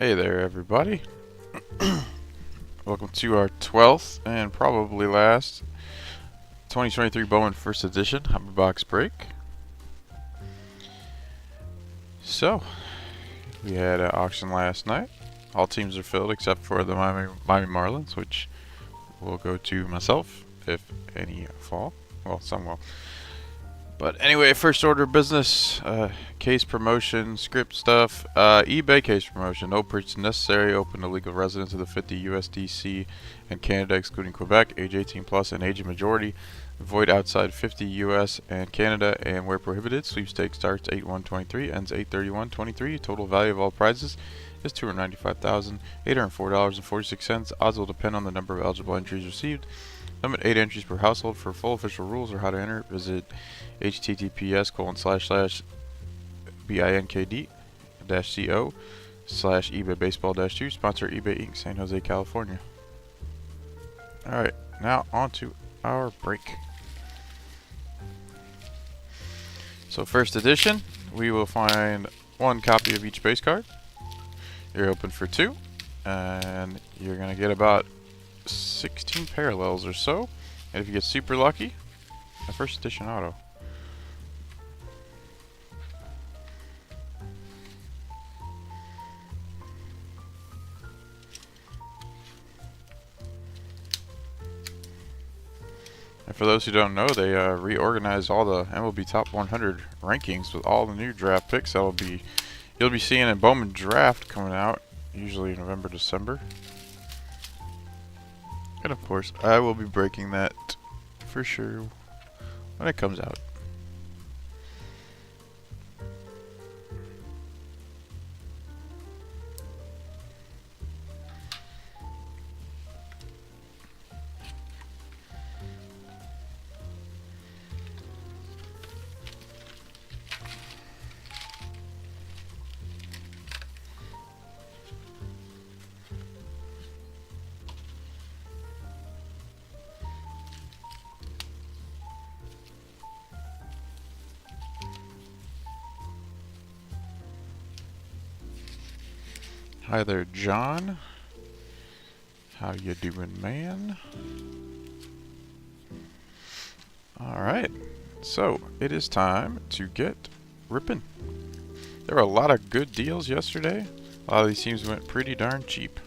Hey there, everybody. Welcome to our 12th and probably last 2023 Bowman First Edition Humber Box Break. So, we had an auction last night. All teams are filled except for the Miami Marlins, which will go to myself if any fall. Well, some will. But anyway, first order of business, case promotion, script stuff, eBay case promotion, no purchase necessary, open to legal residents of the 50 USDC and Canada excluding Quebec, age 18 plus and age of majority, void outside 50 US and Canada and where prohibited. Sweepstakes starts 8/1/23, ends 8/31/23. Total value of all prizes is $295,804.46. Odds will depend on the number of eligible entries received. Limit 8 entries per household. For full official rules or how to enter, visit https://binkd-co/eBay-baseball-2, sponsor eBay Inc., San Jose, California. Alright, now on to our break. So first edition, we will find one copy of each base card. You're open for 2, and you're going to get about 16 parallels or so, and if you get super lucky, a first edition auto. And for those who don't know, they reorganized all the MLB Top 100 rankings with all the new draft picks you'll be seeing in Bowman Draft coming out, usually November, December. And of course, I will be breaking that for sure when it comes out. Hi there, John. How you doing, man? Alright, so it is time to get ripping. There were a lot of good deals yesterday. A lot of these teams went pretty darn cheap.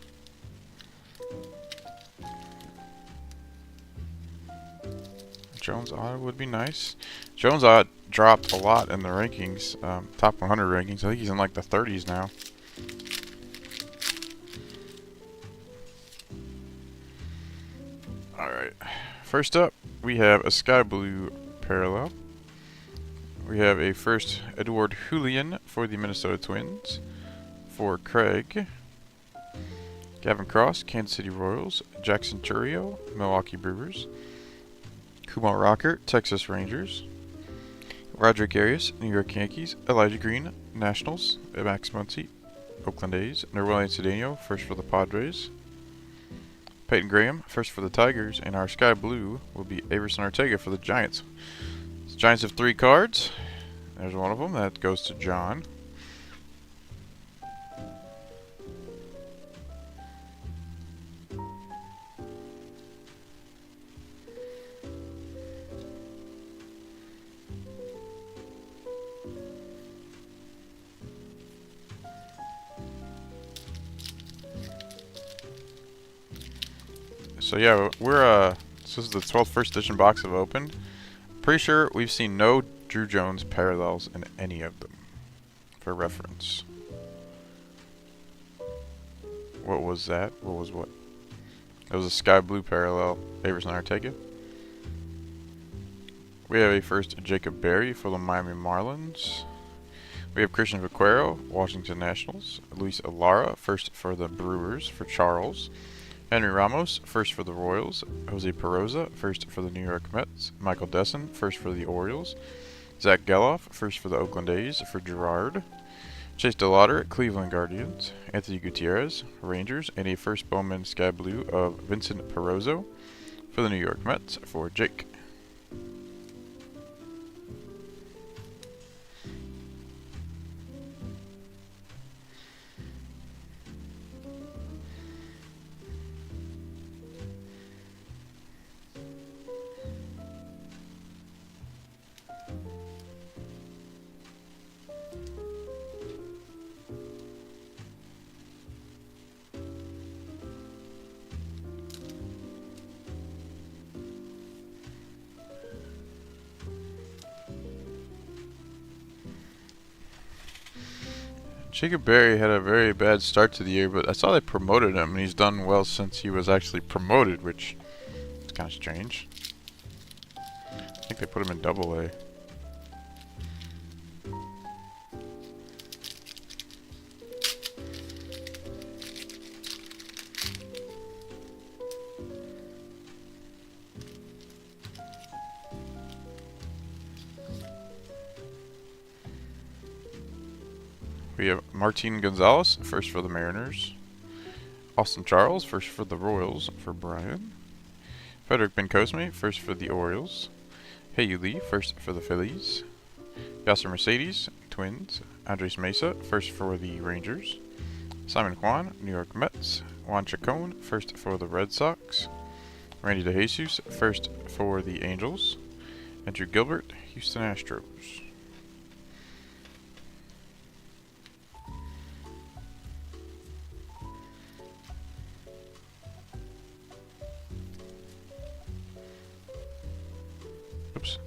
Jones auto would be nice. Jones auto dropped a lot in the rankings, top 100 rankings. I think he's in like the 30s now. Alright, first up, we have a sky blue parallel. We have a first Edward Julian for the Minnesota Twins. For Craig. Gavin Cross, Kansas City Royals. Jackson Churio, Milwaukee Brewers. Kumar Rocker, Texas Rangers. Roderick Arias, New York Yankees. Elijah Green, Nationals. Max Muncy, Oakland A's. Nerwellian Cedeno, first for the Padres. Peyton Graham, first for the Tigers, and our sky blue will be Everson Ortega for the Giants. The Giants have 3 cards. There's one of them. That goes to John. So yeah, this is the 12th first edition box I've opened. Pretty sure we've seen no Drew Jones parallels in any of them. For reference. What was that? What was what? It was a sky blue parallel, Everson Ortega. We have a first Jacob Berry for the Miami Marlins. We have Christian Vaquero, Washington Nationals. Luis Alara, first for the Brewers for Charles. Henry Ramos, first for the Royals. Jose Peroza, first for the New York Mets. Michael Desson, first for the Orioles. Zach Geloff, first for the Oakland A's for Gerard. Chase DeLauder, Cleveland Guardians. Anthony Gutierrez, Rangers. And a first Bowman Sky Blue of Vincent Perozzo for the New York Mets for Jake. Jacob Berry had a very bad start to the year, but I saw they promoted him, and he's done well since he was actually promoted, which is kind of strange. I think they put him in Double A. We have Martin Gonzalez, first for the Mariners. Austin Charles, first for the Royals, for Brian. Frederick Bencosme, first for the Orioles. Hey Lee, first for the Phillies. Yasser Mercedes, Twins. Andres Mesa, first for the Rangers. Simon Kwan, New York Mets. Juan Chacon, first for the Red Sox. Randy DeJesus, first for the Angels. Andrew Gilbert, Houston Astros. Oops.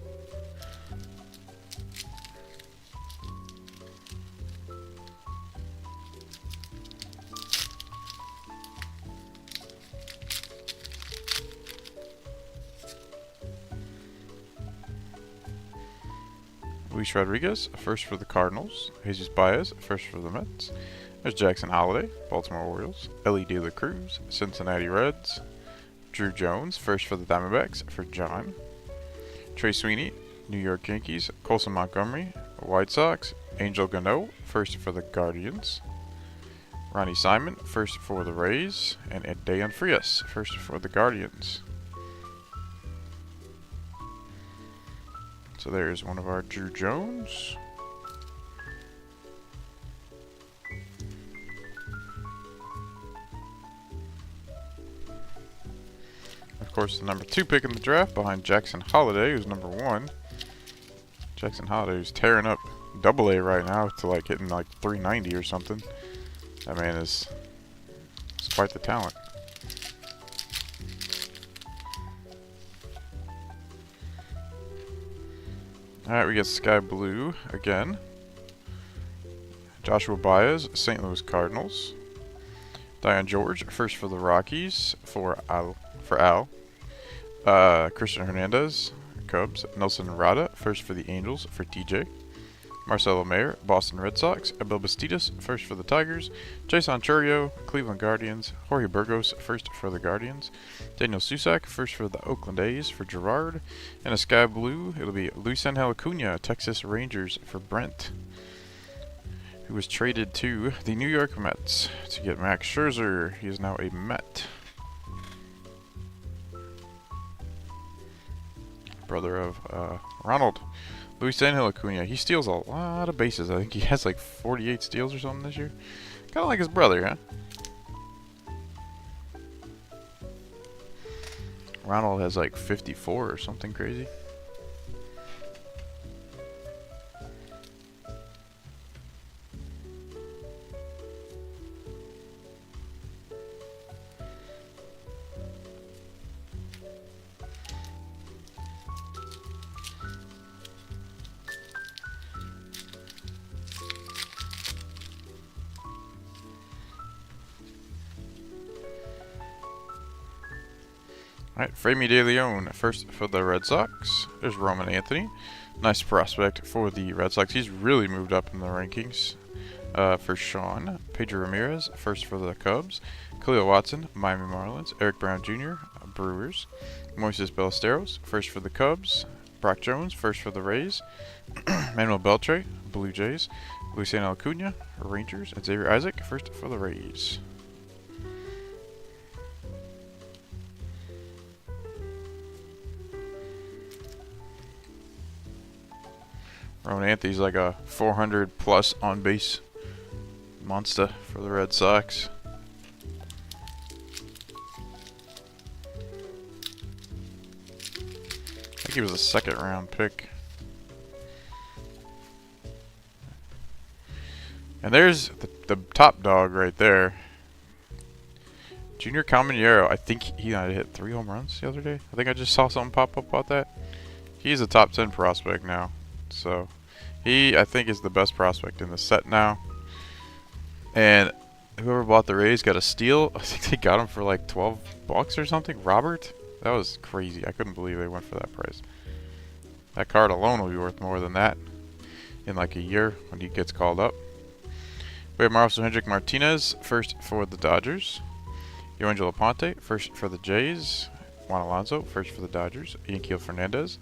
Luis Rodriguez, first for the Cardinals. Jesus Baez, first for the Mets. There's Jackson Holliday, Baltimore Orioles. Ellie De La Cruz, Cincinnati Reds. Drew Jones, first for the Diamondbacks, for John. Trey Sweeney, New York Yankees. Colson Montgomery, White Sox. Angel Gano, first for the Guardians. Ronnie Simon, first for the Rays. And Dayan Frias, first for the Guardians. So there's one of our Drew Jones. Of course, the number 2 pick in the draft behind Jackson Holliday, who's number 1. Jackson Holliday is tearing up Double A right now to like hitting like 390 or something. That man is quite the talent. Alright, we get Sky Blue again. Joshua Baez, St. Louis Cardinals. Dion George, first for the Rockies, for Al. Christian Hernandez, Cubs. Nelson Rada, first for the Angels, for TJ. Marcelo Mayer, Boston Red Sox. Abel Bastidas, first for the Tigers. Jason Churio, Cleveland Guardians. Jorge Burgos, first for the Guardians. Daniel Susac, first for the Oakland A's, for Gerard. And a Sky Blue, it'll be Luis Angel Acuna, Texas Rangers, for Brent, who was traded to the New York Mets to get Max Scherzer. He is now a Met. Brother of Ronald. Luis Angel Acuna. He steals a lot of bases. I think he has like 48 steals or something this year. Kind of like his brother, huh? Ronald has like 54 or something crazy. Alright, Framey De Leon, first for the Red Sox. There's Roman Anthony. Nice prospect for the Red Sox. He's really moved up in the rankings. For Sean. Pedro Ramirez, first for the Cubs. Khalil Watson, Miami Marlins. Eric Brown Jr., Brewers. Moises Ballesteros, first for the Cubs. Brock Jones, first for the Rays. Manuel Beltre, Blue Jays. Luis Angel Acuna, Rangers. And Xavier Isaac, first for the Rays. Roman Anthony's like a 400 plus on base monster for the Red Sox. I think he was a second round pick. And there's the top dog right there. Junior Caminero. I think he hit 3 home runs the other day. I think I just saw something pop up about that. He's a top 10 prospect now. So he, I think, is the best prospect in the set now. And whoever bought the Rays got a steal. I think they got him for like 12 bucks or something. Robert? That was crazy. I couldn't believe they went for that price. That card alone will be worth more than that in like a year when he gets called up. We have Marcel Hendrick Martinez, first for the Dodgers. Yoangelo Ponte, first for the Jays. Juan Alonso, first for the Dodgers. Yanquiel Fernandez,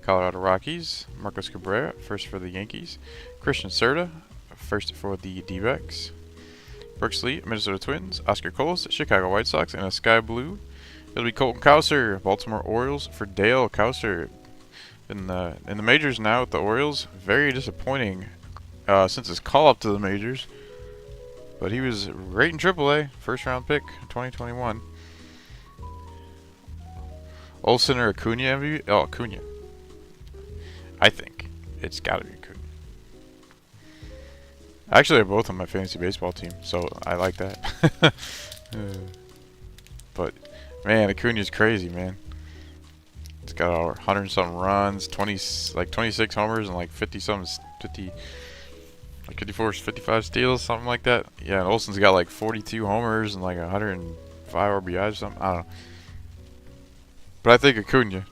Colorado Rockies. Marcos Cabrera, first for the Yankees. Christian Serta, first for the D-backs. Brooks Lee, Minnesota Twins. Oscar Coles, Chicago White Sox. And a sky blue, it'll be Colton Cowser, Baltimore Orioles for Dale Cowser. In the majors now with the Orioles, very disappointing since his call-up to the majors. But he was great in AAA, first-round pick, 2021. Olsen or Acuna MVP? Oh, Acuna. I think it's got to be Acuna. Actually, they're both on my fantasy baseball team, so I like that. But man, Acuna's crazy, man. It's got 100-something runs, 26 homers, and like 54, 55 steals, something like that. Yeah, and Olsen's got like 42 homers and like 105 RBIs or something. I don't know. But I think Acuna.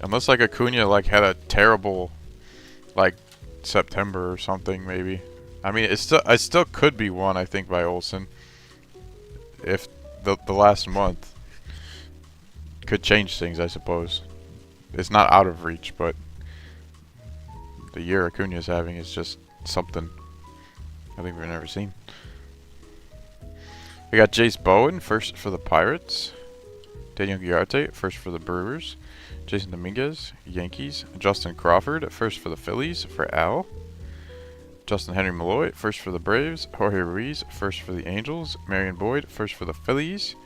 Unless like Acuna like had a terrible like September or something, maybe. I mean, it still could be won, I think, by Olsen. If the last month could change things, I suppose. It's not out of reach, but the year Acuna's having is just something I think we've never seen. We got Jace Bowen, first for the Pirates. Daniel Guillarte, first for the Brewers. Jason Dominguez, Yankees. Justin Crawford, first for the Phillies, for Al. Justin Henry Malloy, first for the Braves. Jorge Ruiz, first for the Angels. Marion Boyd, first for the Phillies.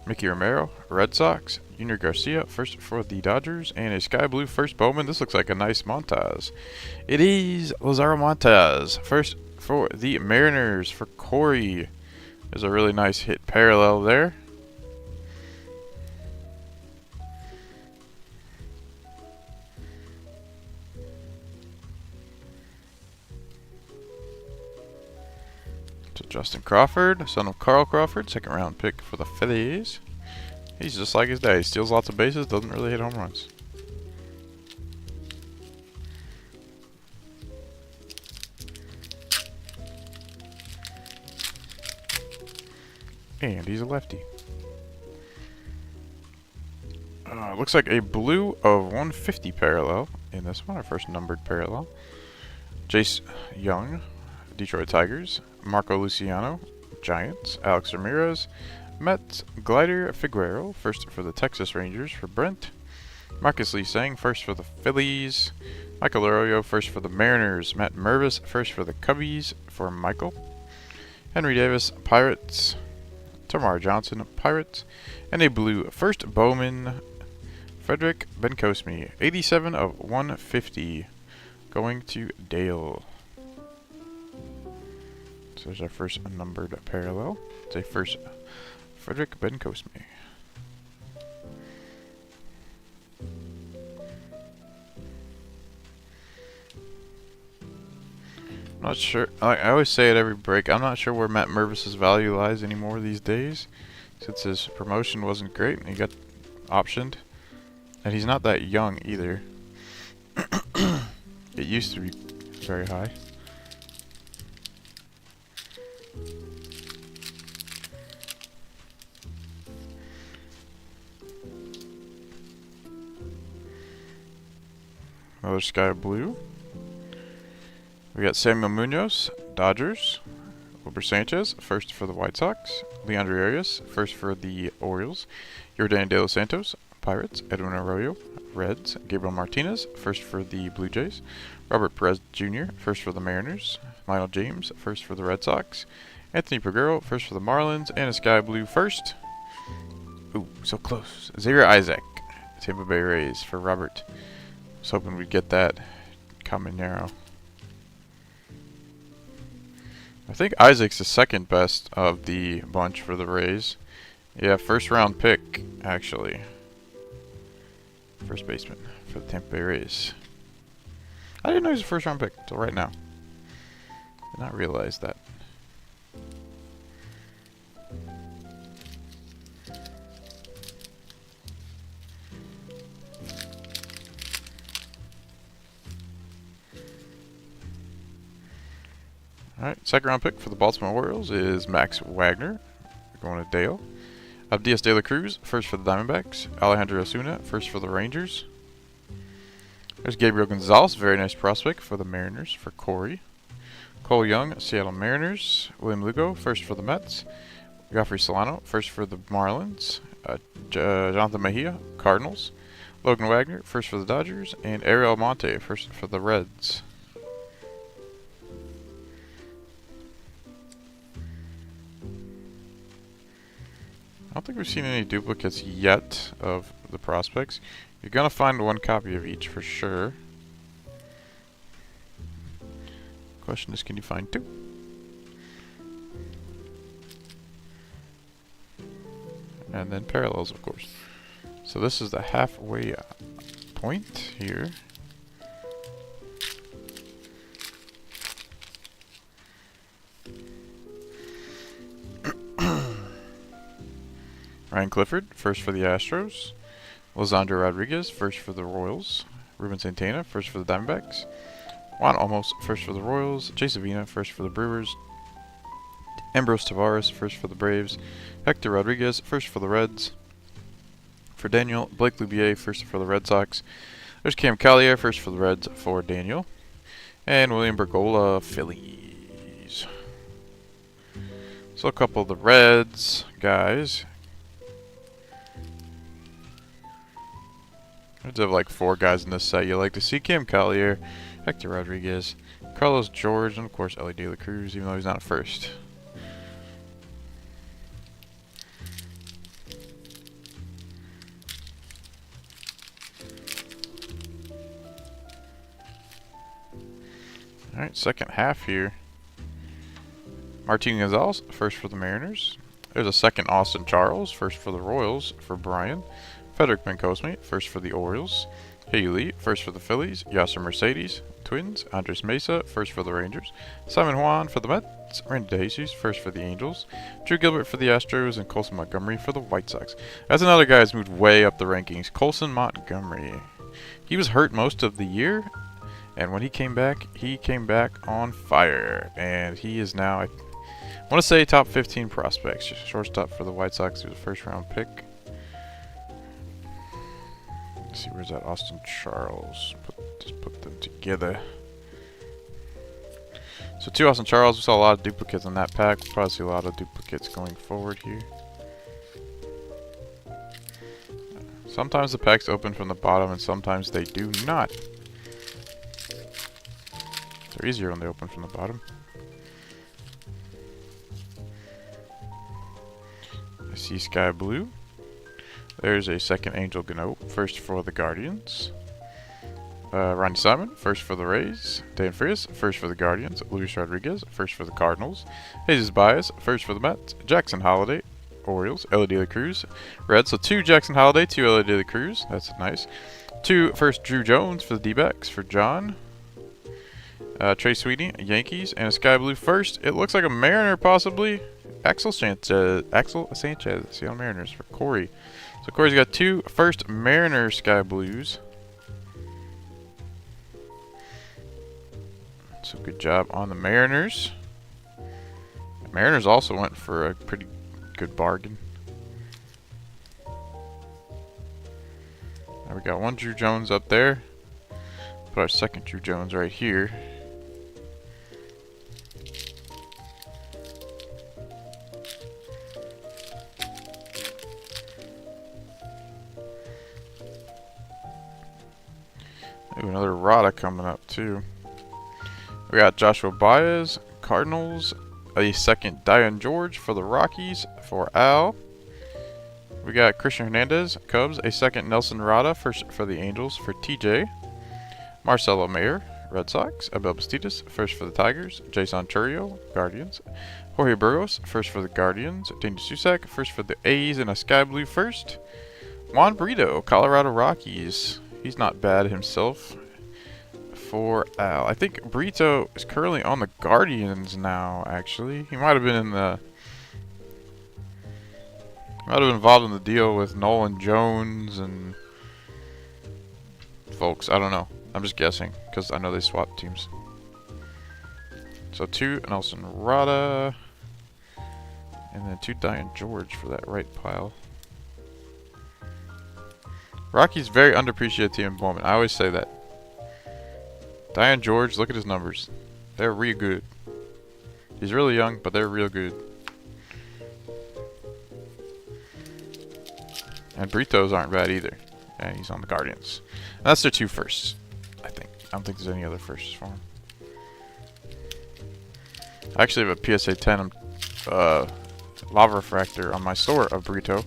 Mickey Romero, Red Sox. Junior Garcia, first for the Dodgers. And a sky blue first Bowman. This looks like a nice Montez. It is Lazaro Montez, first for the Mariners, for Corey. There's a really nice hit parallel there. Justin Crawford, son of Carl Crawford, second round pick for the Phillies. He's just like his dad. He steals lots of bases, doesn't really hit home runs. And he's a lefty. Looks like a blue of 150 parallel in this one, our first numbered parallel. Jace Young, Detroit Tigers. Marco Luciano, Giants. Alex Ramirez, Mets. Glider Figueroa, first for the Texas Rangers, for Brent. Marcus Lee Sang, first for the Phillies. Michael Arroyo, first for the Mariners. Matt Mervis, first for the Cubbies, for Michael. Henry Davis, Pirates. Tamar Johnson, Pirates. And a blue first Bowman, Frederick Benkosmi, 87 of 150, going to Dale. So there's our first numbered parallel. It's a first Frederick Benkosmi. I'm not sure. I always say at every break, I'm not sure where Matt Mervis's value lies anymore these days, since his promotion wasn't great and he got optioned. And he's not that young either. It used to be very high. Another sky blue. We got Samuel Munoz, Dodgers. Wilber Sanchez, first for the White Sox. Leandro Arias, first for the Orioles. Yordan De Los Santos, Pirates. Edwin Arroyo, Reds. Gabriel Martinez, first for the Blue Jays. Robert Perez Jr., first for the Mariners. Lionel James, first for the Red Sox. Anthony Paguro, first for the Marlins. And a sky blue first. Ooh, so close. Xavier Isaac, Tampa Bay Rays, for Robert. I was hoping we'd get that. Coming narrow. I think Isaac's the second best of the bunch for the Rays. Yeah, first round pick, actually. First baseman for the Tampa Bay Rays. I didn't know he was a first round pick until right now. Did not realize that. Alright, second round pick for the Baltimore Orioles is Max Wagner. We're going to Dale. Abdias De La Cruz, first for the Diamondbacks. Alejandro Osuna, first for the Rangers. There's Gabriel Gonzalez, very nice prospect for the Mariners, for Corey. Cole Young, Seattle Mariners. William Lugo, first for the Mets. Joffrey Solano, first for the Marlins. Jonathan Mejia, Cardinals. Logan Wagner, first for the Dodgers. And Ariel Monte, first for the Reds. I don't think we've seen any duplicates yet of the prospects. You're going to find one copy of each for sure. Question is, can you find two? And then parallels, of course. So this is the halfway point here. Ryan Clifford, first for the Astros. Lizandro Rodriguez, first for the Royals. Ruben Santana, first for the Diamondbacks. Juan Olmos, first for the Royals. Jay Savina, first for the Brewers. Ambrose Tavares, first for the Braves. Hector Rodriguez, first for the Reds. For Daniel, Blake Lubier, first for the Red Sox. There's Cam Collier, first for the Reds for Daniel. And William Bergola, Phillies. So a couple of the Reds guys. There's like 4 guys in this set. You like to see Cam Collier, Hector Rodriguez, Carlos George, and of course Ellie De La Cruz, even though he's not first. Alright, second half here. Martin Gonzalez, first for the Mariners. There's a second Austin Charles, first for the Royals, for Brian. Frederick Bencosme, first for the Orioles. Haley, first for the Phillies. Yasser Mercedes, Twins. Andres Mesa, first for the Rangers. Simon Juan for the Mets. Randy DeJesus, first for the Angels. Drew Gilbert for the Astros. And Colson Montgomery for the White Sox. That's another guy who's moved way up the rankings. Colson Montgomery. He was hurt most of the year. And when he came back on fire. And he is now, I want to say, top 15 prospects. Shortstop for the White Sox. He was a first round pick. Let's see, where's that Austin Charles? Just put them together. So 2 Austin Charles. We saw a lot of duplicates in that pack. We'll probably see a lot of duplicates going forward here. Sometimes the packs open from the bottom and sometimes they do not. They're easier when they open from the bottom. I see Sky Blue. There's a second Angel Gano, first for the Guardians. Ronnie Simon, first for the Rays. Dan Frias, first for the Guardians. Luis Rodriguez, first for the Cardinals. Jesus Baez, first for the Mets. Jackson Holiday, Orioles. Ellie De La Cruz, Reds. So 2 Jackson Holiday, 2 Ellie De La Cruz. That's nice. 2 first Drew Jones for the D-backs for John. Trey Sweeney, Yankees. And a Sky Blue first. It looks like a Mariner possibly. Axel Sanchez, Seattle Mariners for Corey. So Corey's got 2 first Mariner Sky Blues. So good job on the Mariners. The Mariners also went for a pretty good bargain. Now we got 1 Drew Jones up there. Put our second Drew Jones right here. Ooh, another Rada coming up too. We got Joshua Baez, Cardinals. A second Dion George for the Rockies for Al. We got Christian Hernandez, Cubs. A second Nelson Rada for the Angels for TJ. Marcelo Mayer, Red Sox. Abel Bastidas, first for the Tigers. Jason Churio, Guardians. Jorge Burgos, first for the Guardians. Danny Susak, first for the A's and a Sky Blue first. Juan Brito, Colorado Rockies. He's not bad himself. For Al. I think Brito is currently on the Guardians now, actually. He might have been in the... Might have been involved in the deal with Nolan Jones and... folks. I don't know. I'm just guessing, because I know they swapped teams. So 2 Nelson Rada. And then 2 Diane George for that right pile. Rocky's very underappreciated team in Bowman. I always say that. Diane George, look at his numbers. They're real good. He's really young, but they're real good. And Britos aren't bad either. And he's on the Guardians. And that's their 2 firsts, I think. I don't think there's any other firsts for him. I actually have a PSA 10 lava refractor on my store of Brito.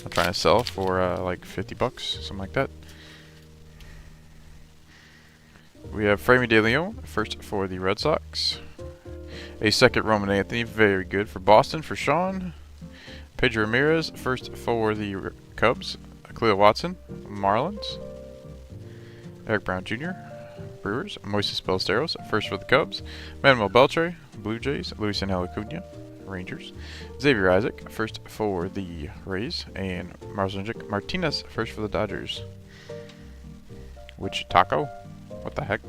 I'm trying to sell for like 50 bucks, something like that. We have Framey De Leon, first for the Red Sox. A second Roman Anthony, very good for Boston, for Sean. Pedro Ramirez, first for the Cubs. Cleo Watson, Marlins. Eric Brown Jr., Brewers. Moises Ballesteros, first for the Cubs. Manuel Beltre, Blue Jays. Luis Angel Acuna, Rangers. Xavier Isaac, first for the Rays. And Marzinjic Martinez, first for the Dodgers. Which taco? What the heck?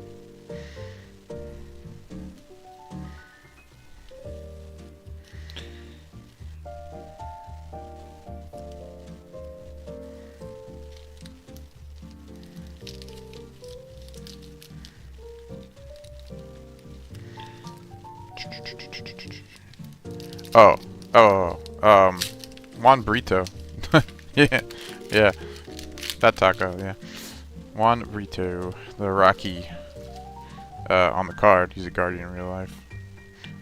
Juan Brito. yeah, that taco, yeah. Juan Brito, the Rocky, on the card. He's a Guardian in real life.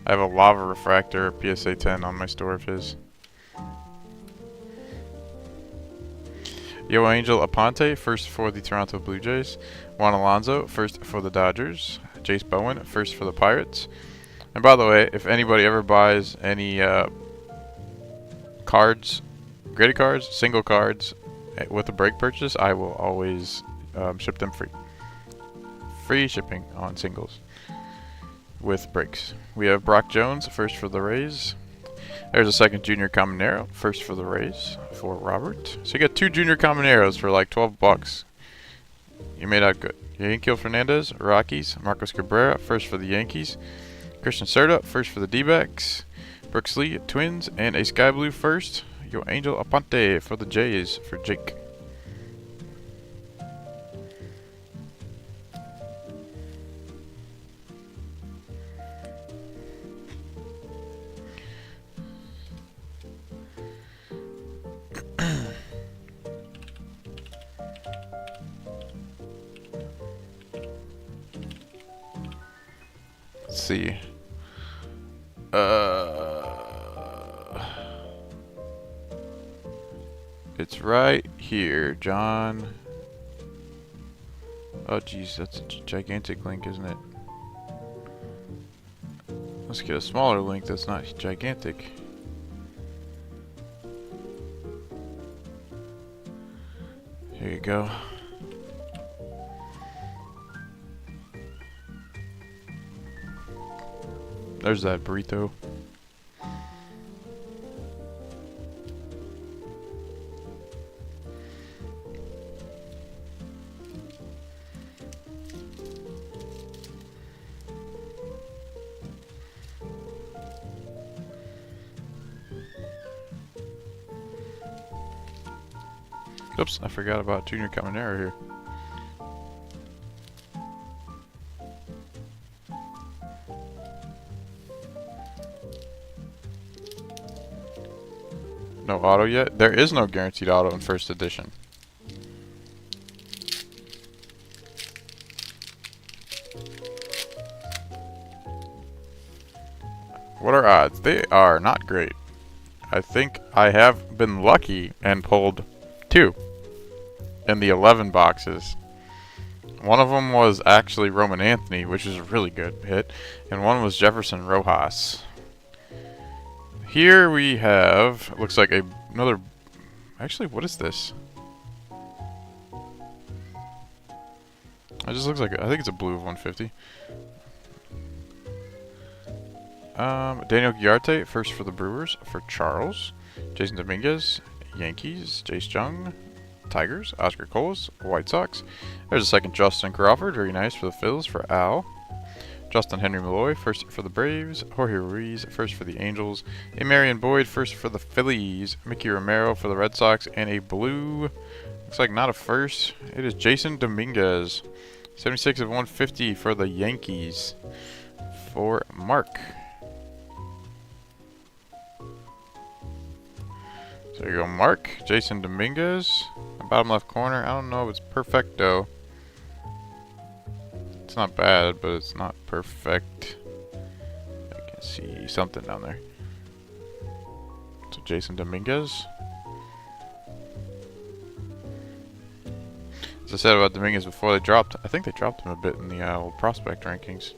I have a lava refractor PSA 10 on my store of his. Yo Angel Aponte, first for the Toronto Blue Jays. Juan Alonso, first for the Dodgers. Jace Bowen, first for the Pirates. And by the way, if anybody ever buys any cards, graded cards, single cards with a break purchase, I will always ship them free. Free shipping on singles with breaks. We have Brock Jones, first for the Rays. There's a second Junior Caminero, first for the Rays, for Robert. So you get 2 Junior Camineros for like 12 bucks. You made out good. Yankiel Fernandez, Rockies. Marcos Cabrera, first for the Yankees. Christian Serta, first for the D-backs. Brooks Lee, Twins. And a Sky Blue first. Yo Angel Aponte for the Jays, for Jake. Let's see. It's right here, John. Oh, geez, that's a gigantic link, isn't it? Let's get a smaller link that's not gigantic. Here you go. There's that burrito. Oops, I forgot about Junior Caminero here. No auto yet? There is no guaranteed auto in first edition. What are odds? They are not great. I think I have been lucky and pulled 2 in the 11 boxes. One of them was actually Roman Anthony, which is a really good hit, and one was Jefferson Rojas. Here we have, looks like another, actually, what is this? It just looks like I think it's a blue of 150. Daniel Giarte, first for the Brewers for Charles. Jason Dominguez, Yankees. Jace Jung, Tigers. Oscar Coles, White Sox. There's a second Justin Crawford, very nice for the Phils for Al. Justin Henry Malloy, first for the Braves. Jorge Ruiz, first for the Angels. A Marion Boyd, first for the Phillies. Mickey Romero for the Red Sox. And a blue, looks like not a first. It is Jason Dominguez. 76 of 150 for the Yankees. For Mark. So there you go, Mark. Jason Dominguez. Bottom left corner. I don't know if it's perfecto. It's not bad, but it's not perfect. I can see something down there. So Jason Dominguez. As I said about Dominguez before, they dropped. I think they dropped him a bit in the old prospect rankings.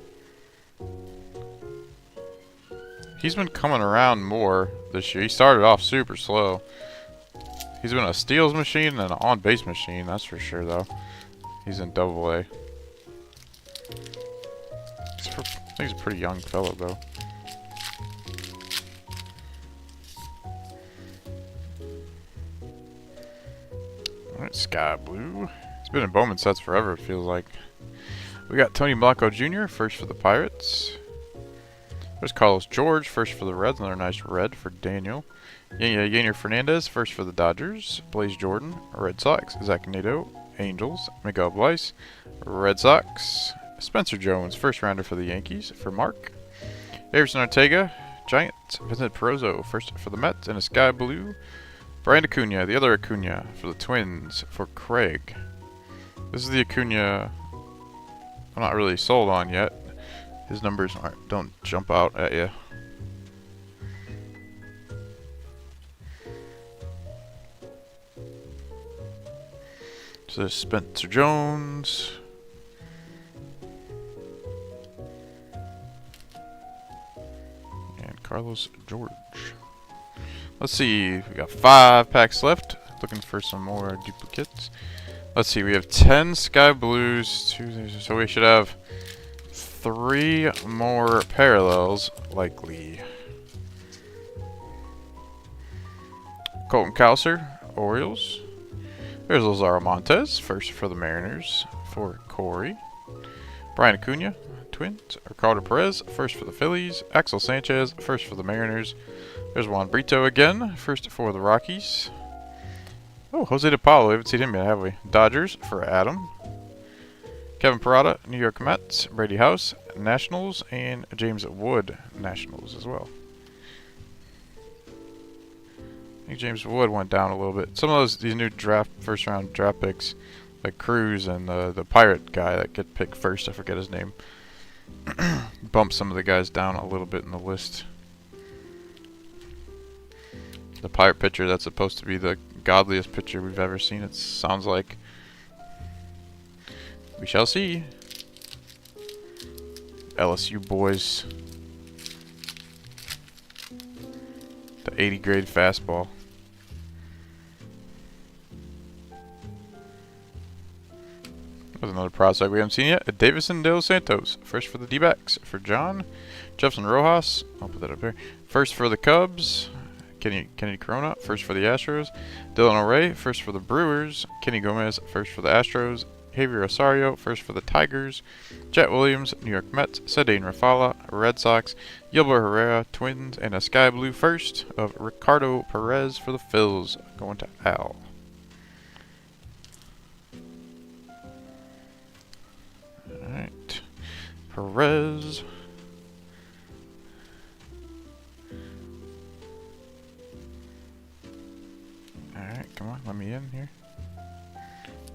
He's been coming around more this year. He started off super slow. He's been a steals machine and an on-base machine, that's for sure, though. He's in Double-A. I think he's a pretty young fellow, though. Alright, Sky Blue. He's been in Bowman sets forever, it feels like. We got Tony Blanco Jr., first for the Pirates. There's Carlos George, first for the Reds. Another nice red for Daniel. Yainer Fernandez, first for the Dodgers. Blaze Jordan, Red Sox. Zach Nato, Angels. Miguel Bleis, Red Sox. Spencer Jones, first rounder for the Yankees. For Mark. Everson Ortega, Giants. Vincent Perozzo, first for the Mets. And a Sky Blue. Brian Acuna, the other Acuna, for the Twins. For Craig. This is the Acuna I'm not really sold on yet. His numbers don't jump out at you. So there's Spencer Jones. And Carlos George. Let's see. We got 5 packs left. Looking for some more duplicates. Let's see. We have 10 Sky Blues. So we should have 3 more parallels, likely. Colton Cowser, Orioles. There's Lazaro Montes, first for the Mariners, for Corey. Brian Acuna, Twins. Ricardo Perez, first for the Phillies. Axel Sanchez, first for the Mariners. There's Juan Brito again, first for the Rockies. Oh, Jose DePaulo, we haven't seen him yet, have we? Dodgers, for Adam. Kevin Parada, New York Mets. Brady House, Nationals. And James Wood, Nationals as well. I think James Wood went down a little bit. Some of these new first round draft picks, like Cruz and the Pirate guy that get picked first, I forget his name, bump some of the guys down a little bit in the list. The Pirate pitcher, that's supposed to be the godliest pitcher we've ever seen, it sounds like. We shall see. LSU boys. The 80 grade fastball. There's another prospect we haven't seen yet. Davison De Los Santos. First for the D-backs for John. Jefferson Rojas. I'll put that up here. First for the Cubs. Kennedy Corona. First for the Astros. Dylan O'Ray. First for the Brewers. Kenny Gomez. First for the Astros. Javier Rosario, first for the Tigers. Jet Williams, New York Mets. Cedane Rafala, Red Sox. Gilbert Herrera, Twins. And a Sky Blue first of Ricardo Perez for the Phils. Going to Al. Alright. Perez. Alright, come on, let me in here.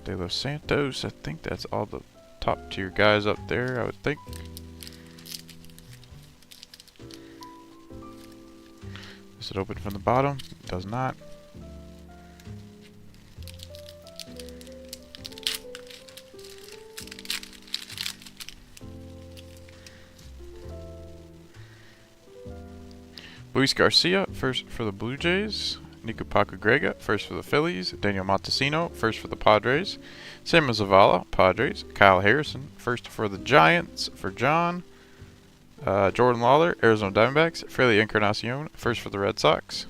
De Los Santos, I think that's all the top tier guys up there, I would think. Does it open from the bottom? It does not. Luis Garcia, first for the Blue Jays. Nico Grega, first for the Phillies. Daniel Montesino, first for the Padres. Samuel Zavala, Padres. Kyle Harrison, first for the Giants for John. Jordan Lawler, Arizona Diamondbacks. Fraley Encarnacion, first for the Red Sox.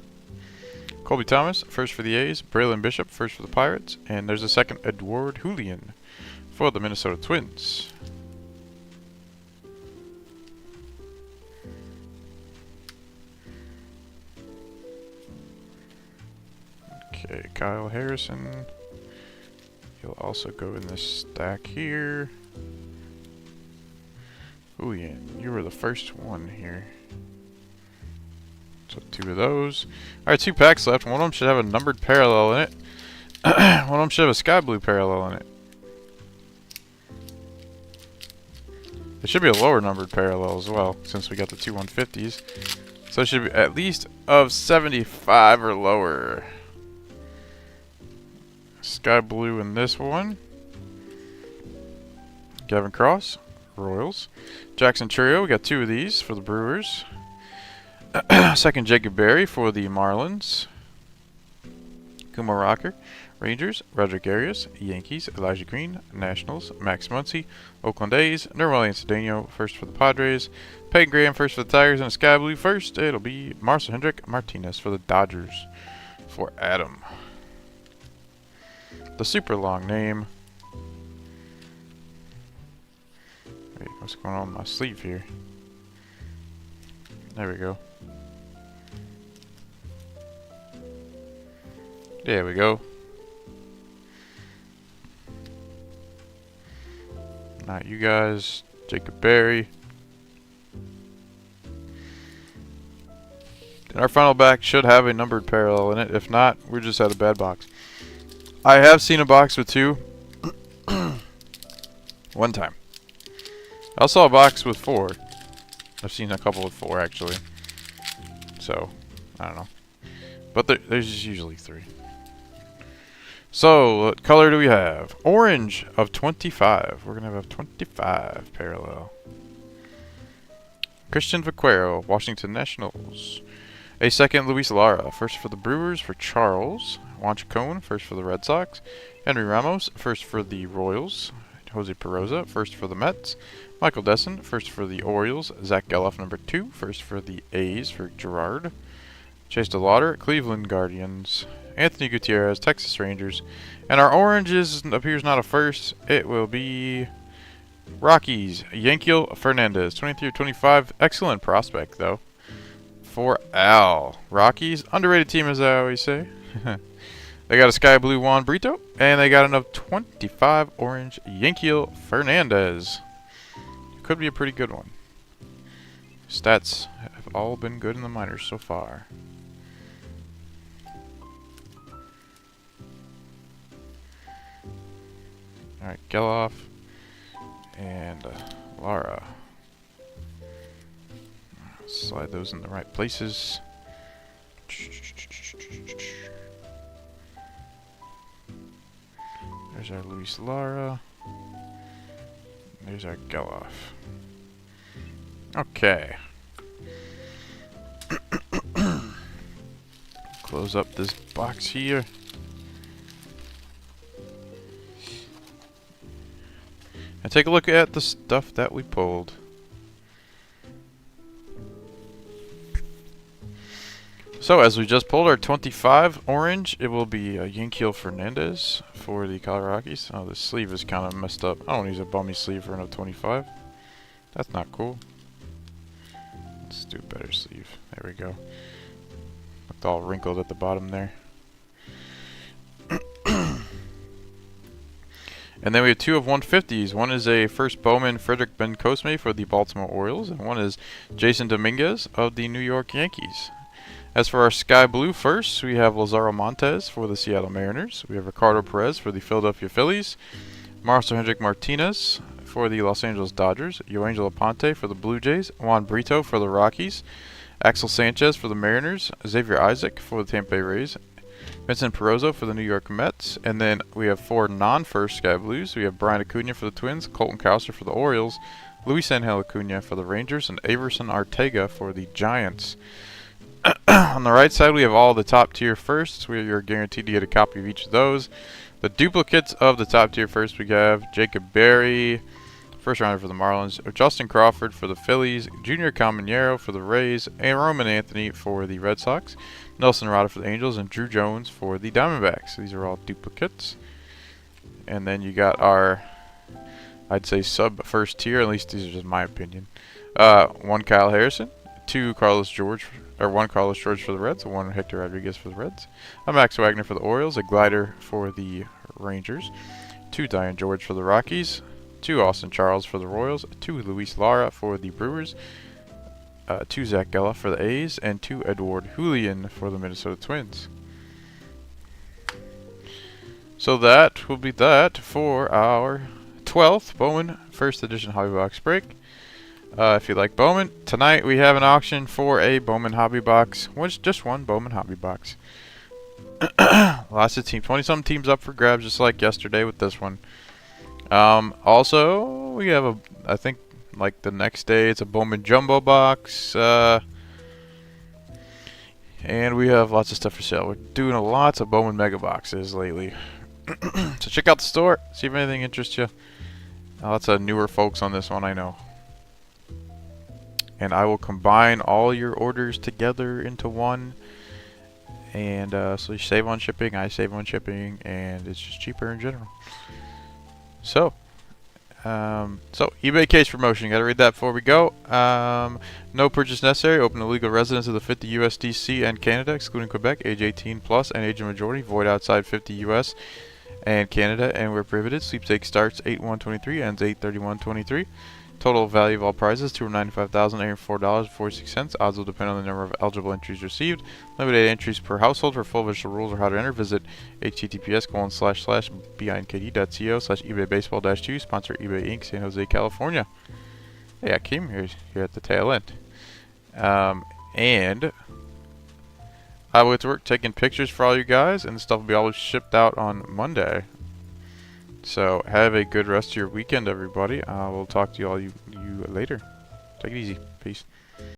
Colby Thomas, first for the A's. Braylon Bishop, first for the Pirates. And there's a second Edouard Julien for the Minnesota Twins. Okay, Kyle Harrison. He'll also go in this stack here. Julien, you were the first one here. So 2 of those. Alright, 2 packs left. One of them should have a numbered parallel in it. One of them should have a sky blue parallel in it. There should be a lower numbered parallel as well, since we got the 2 150s. So it should be at least of 75 or lower. Sky blue in this one. Gavin Cross, Royals. Jackson Chourio, we got 2 of these for the Brewers. Second Jacob Berry for the Marlins. Kumar Rocker, Rangers. Roderick Arias, Yankees. Elijah Green, Nationals. Max Muncy, Oakland A's. Nerwellian Cedeno, first for the Padres. Peyton Graham, first for the Tigers. And a sky blue first, it'll be Marcel Hendrick Martinez for the Dodgers for Adam. The super long name. Wait, what's going on with my sleeve here? There we go. There we go. Not you guys. Jacob Berry. And our final back should have a numbered parallel in it. If not, we're just at a bad box. I have seen a box with 2. One time. I saw a box with 4. I've seen a couple with 4 actually. So, I don't know. But there's usually 3. So, what color do we have? Orange of 25. We're going to have 25 parallel. Christian Vaquero, Washington Nationals. A second Luis Lara, first for the Brewers for Charles. Juan Chacon, first for the Red Sox. Henry Ramos, first for the Royals. Jose Peroza, first for the Mets. Michael Desson, first for the Orioles. Zach Geloff, number 2, first for the A's for Gerard. Chase DeLauder, Cleveland Guardians. Anthony Gutierrez, Texas Rangers. And our orange appears not a first. It will be Rockies. Yankiel Fernandez, 23-25. Excellent prospect, though. For Al. Rockies, underrated team, as I always say. They got a sky blue Juan Brito, and they got enough 25 orange Yankiel Fernandez. Could be a pretty good one. Stats have all been good in the minors so far. Alright, Geloff and Lara. Slide those in the right places. There's our Luis Lara. There's our Geloff. Okay. Close up this box here. And take a look at the stuff that we pulled. So, as we just pulled our 25 orange, it will be Yankiel Fernandez for the Colorado Rockies. Oh, the sleeve is kind of messed up. I don't want to use a bummy sleeve for another 25. That's not cool. Let's do a better sleeve. There we go. Looked all wrinkled at the bottom there. And then we have 2 of 150s. One is a first Bowman Frederick Ben Cosme for the Baltimore Orioles, and one is Jason Dominguez of the New York Yankees. As for our sky blue first, we have Lazaro Montes for the Seattle Mariners. We have Ricardo Perez for the Philadelphia Phillies. Marcel Hendrick Martinez for the Los Angeles Dodgers. Yoangel Aponte for the Blue Jays. Juan Brito for the Rockies. Axel Sanchez for the Mariners. Xavier Isaac for the Tampa Bay Rays. Vincent Perozo for the New York Mets. And then we have 4 non-first sky blues. We have Brian Acuna for the Twins. Colton Cowser for the Orioles. Luis Angel Acuna for the Rangers. And Averson Arteaga for the Giants. On the right side, we have all the top tier firsts. You're guaranteed to get a copy of each of those. The duplicates of the top tier first, we have Jacob Berry, first rounder for the Marlins, Justin Crawford for the Phillies, Junior Caminero for the Rays, and Roman Anthony for the Red Sox, Nelson Rada for the Angels, and Drew Jones for the Diamondbacks. These are all duplicates. And then you got our, I'd say, sub first tier, at least these are just my opinion. One Kyle Harrison, one Carlos George for the Reds, one Hector Rodriguez for the Reds, a Max Wagner for the Orioles, a Glider for the Rangers, two Diane George for the Rockies, two Austin Charles for the Royals, two Luis Lara for the Brewers, two Zach Gella for the A's, and two Edward Julian for the Minnesota Twins. So that will be that for our 12th Bowman First Edition Hobby Box break. If you like Bowman, tonight we have an auction for a Bowman Hobby Box. Just one Bowman Hobby Box. Lots of teams, 20-some teams up for grabs, just like yesterday with this one. Also, we have I think like the next day, it's a Bowman Jumbo Box. And we have lots of stuff for sale. We're doing lots of Bowman Mega Boxes lately. So check out the store, see if anything interests you. Lots of newer folks on this one, I know. And I will combine all your orders together into one. And so you save on shipping, I save on shipping, and it's just cheaper in general. So eBay case promotion. Got to read that before we go. No purchase necessary. Open to legal residents of the 50 USDC and Canada, excluding Quebec, age 18 plus and age of majority. Void outside 50 US and Canada, and where prohibited. Sweepstake starts 8/1/23, ends 8/31/23. Total value of all prizes $295,084.46. Odds will depend on the number of eligible entries received. Limited entries per household. For full official rules or how to enter, visit https://binkd.co/ebaybaseball-2. Sponsor eBay Inc., San Jose, California. Hey, I came here at the tail end. And I will get to work taking pictures for all you guys, and the stuff will be all shipped out on Monday. So have a good rest of your weekend, everybody. We'll talk to you later. Take it easy. Peace.